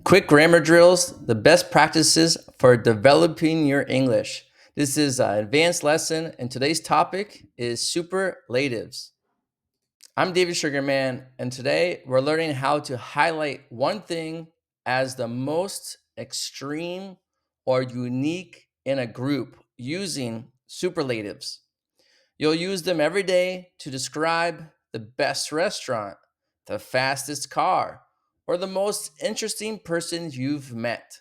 Quick grammar drills, the best practices for developing your English. This is an advanced lesson, and today's topic is superlatives. I'm David Sugarman, and today we're learning how to highlight one thing as the most extreme or unique in a group using superlatives. You'll use them every day to describe the best restaurant, the fastest car, or the most interesting person you've met.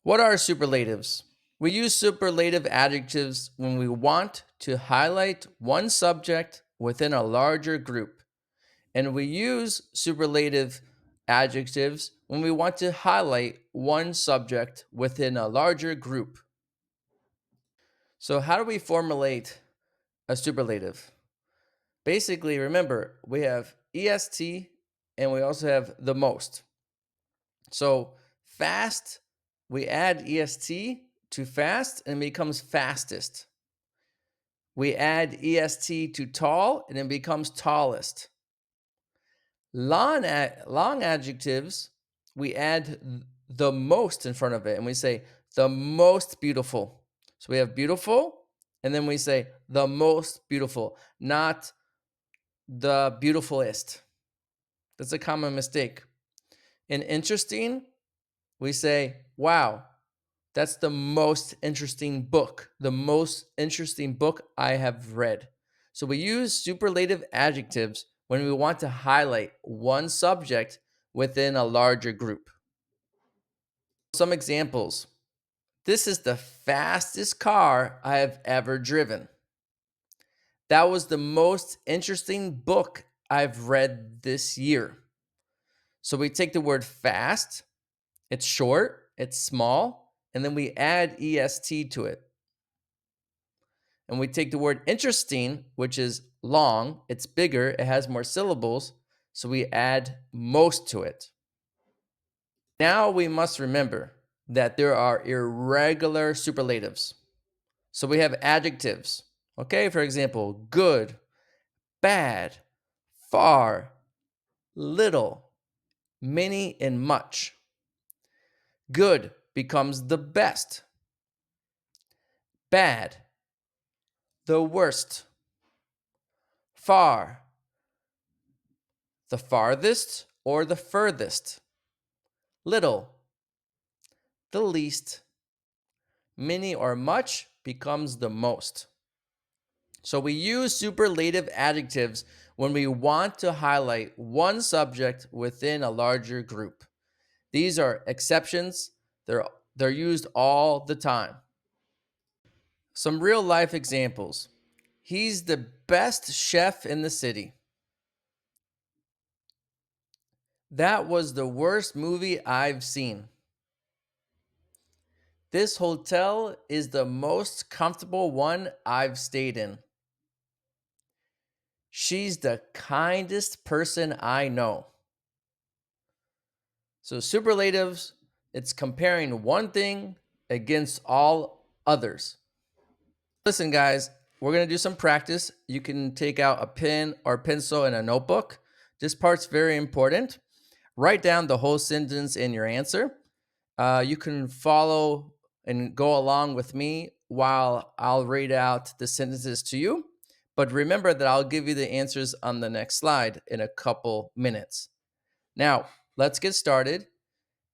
What are superlatives? We use superlative adjectives when we want to highlight one subject within a larger group. And we use superlative adjectives when we want to highlight one subject within a larger group. So, how do we formulate a superlative? Basically, remember, we have EST and we also have the most. So fast, we add EST to fast and it becomes fastest. We add EST to tall and it becomes tallest. Long adjectives, we add the most in front of it and we say the most beautiful. So we have beautiful and then we say the most beautiful, not the beautifulest. That's a common mistake. In interesting, we say, wow, that's the most interesting book, the most interesting book I have read. So we use superlative adjectives when we want to highlight one subject within a larger group. Some examples. This is the fastest car I have ever driven. That was the most interesting book I've read this year. So we take the word fast, it's short, it's small, and then we add EST to it. And we take the word interesting, which is long, it's bigger, it has more syllables, so we add most to it. Now we must remember that there are irregular superlatives. So we have adjectives. Okay, for example, good, bad, far, little, many, and much. Good becomes the best. Bad, the worst. Far, the farthest or the furthest. Little, the least. Many or much becomes the most. So we use superlative adjectives when we want to highlight one subject within a larger group. These are exceptions. They're used all the time. Some real life examples. He's the best chef in the city. That was the worst movie I've seen. This hotel is the most comfortable one I've stayed in. She's the kindest person I know. So, superlatives, it's comparing one thing against all others. Listen, guys, we're going to do some practice. You can take out a pen or pencil and a notebook. This part's very important. Write down the whole sentence in your answer. You can follow and go along with me while I'll read out the sentences to you. But remember that I'll give you the answers on the next slide in a couple minutes. Now, let's get started.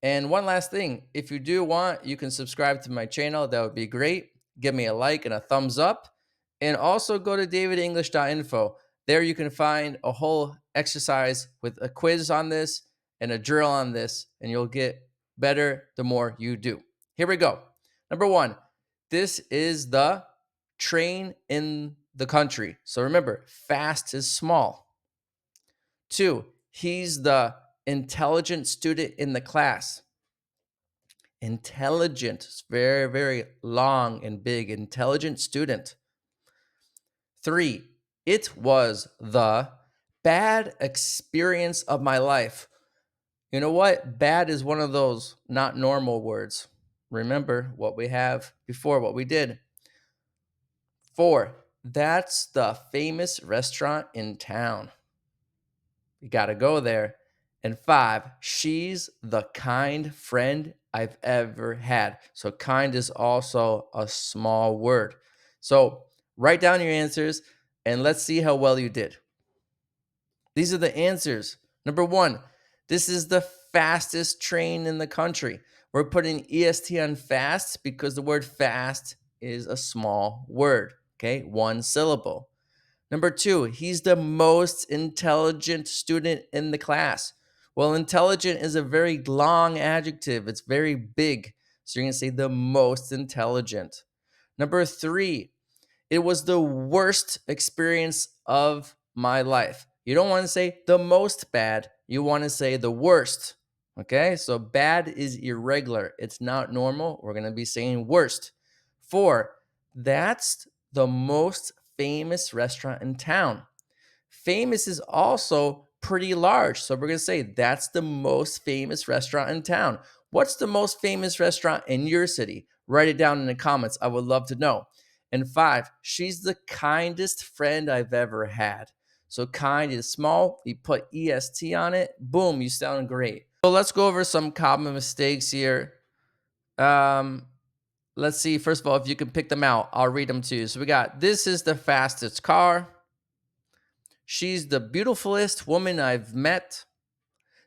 And one last thing, if you do want, you can subscribe to my channel. That would be great. Give me a like and a thumbs up. And also go to davidenglish.info. There you can find a whole exercise with a quiz on this and a drill on this, and you'll get better the more you do. Here we go. Number one, this is the train in the country. So remember, fast is small. Two, he's the intelligent student in the class. Intelligent, it's very, very long and big. Intelligent student. Three, it was the bad experience of my life. You know what? Bad is one of those not normal words. Remember what we have before, what we did. Four, that's the famous restaurant in town. You got to go there. And 5, she's the kind friend I've ever had. So kind is also a small word. So write down your answers and let's see how well you did. These are the answers. Number 1, this is the fastest train in the country. We're putting EST on fast because the word fast is a small word, okay? 1 syllable. Number 2, he's the most intelligent student in the class. Well, intelligent is a very long adjective. It's very big. So you're going to say the most intelligent. Number 3, it was the worst experience of my life. You don't want to say the most bad. You want to say the worst. Okay, so bad is irregular. It's not normal. We're going to be saying worst. 4, that's the most famous restaurant in town. Famous is also pretty large. So we're going to say that's the most famous restaurant in town. What's the most famous restaurant in your city? Write it down in the comments. I would love to know. And 5, she's the kindest friend I've ever had. So kind is small. You put EST on it. Boom, you sound great. So let's go over some common mistakes here. Let's see. First of all, if you can pick them out, I'll read them to you. So we got, this is the fastest car. She's the beautifulest woman I've met.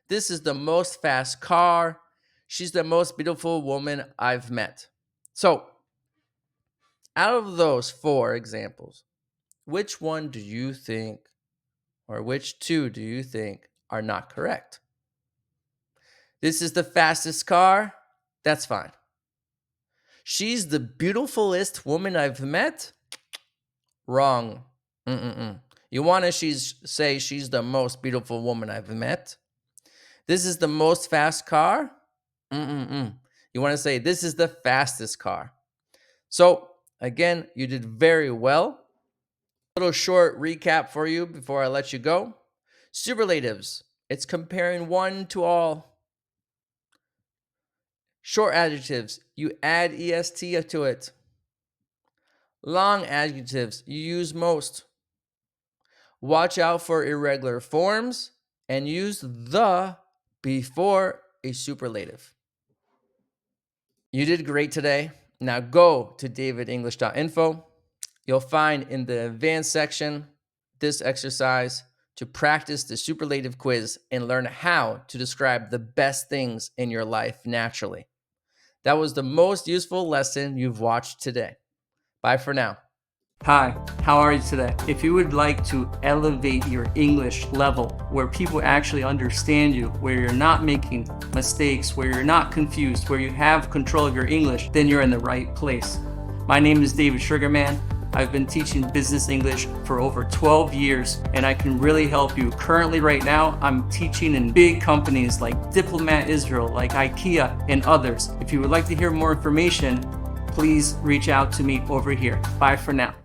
This is the most fast car. She's the most beautiful woman I've met. So, out of those 4 examples, which one do you think, or which 2 do you think are not correct? This is the fastest car. That's fine. She's the beautifulest woman I've met. Wrong. You want to say she's the most beautiful woman I've met. This is the most fast car. You want to say this is the fastest car. So again, you did very well. A little short recap for you before I let you go. Superlatives. It's comparing one to all. Short adjectives. You add EST to it. Long adjectives. You use most. Watch out for irregular forms and use the before a superlative. You did great today. Now go to davidenglish.info. You'll find in the advanced section this exercise to practice the superlative quiz and learn how to describe the best things in your life naturally. That was the most useful lesson you've watched today. Bye for now. Hi, how are you today? If you would like to elevate your English level where people actually understand you, where you're not making mistakes, where you're not confused, where you have control of your English, then you're in the right place. My name is David Sugarman. I've been teaching business English for over 12 years and I can really help you. Currently right now, I'm teaching in big companies like Diplomat Israel, like IKEA and others. If you would like to hear more information, please reach out to me over here. Bye for now.